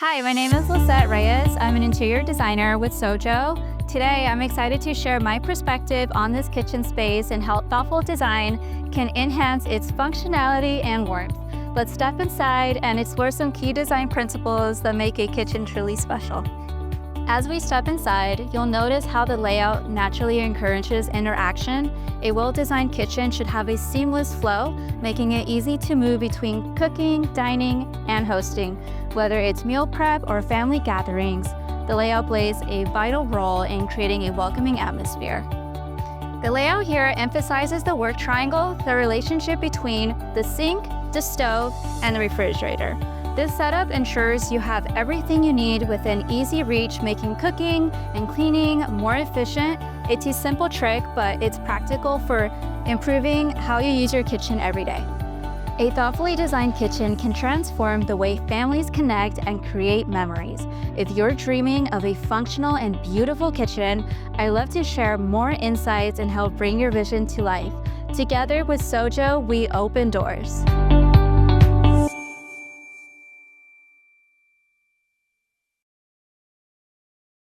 Hi, my name is Lisette Reyes. I'm an interior designer with SOJO. Today, I'm excited to share my perspective on this kitchen space and how thoughtful design can enhance its functionality and warmth. Let's step inside and explore some key design principles that make a kitchen truly special. As we step inside, you'll notice how the layout naturally encourages interaction. A well-designed kitchen should have a seamless flow, making it easy to move between cooking, dining, and hosting. Whether it's meal prep or family gatherings, the layout plays a vital role in creating a welcoming atmosphere. The layout here emphasizes the work triangle, the relationship between the sink, the stove, and the refrigerator. This setup ensures you have everything you need within easy reach, making cooking and cleaning more efficient. It's a simple trick, but it's practical for improving how you use your kitchen every day. A thoughtfully designed kitchen can transform the way families connect and create memories. If you're dreaming of a functional and beautiful kitchen, I'd love to share more insights and help bring your vision to life. Together with SOJO, we open doors.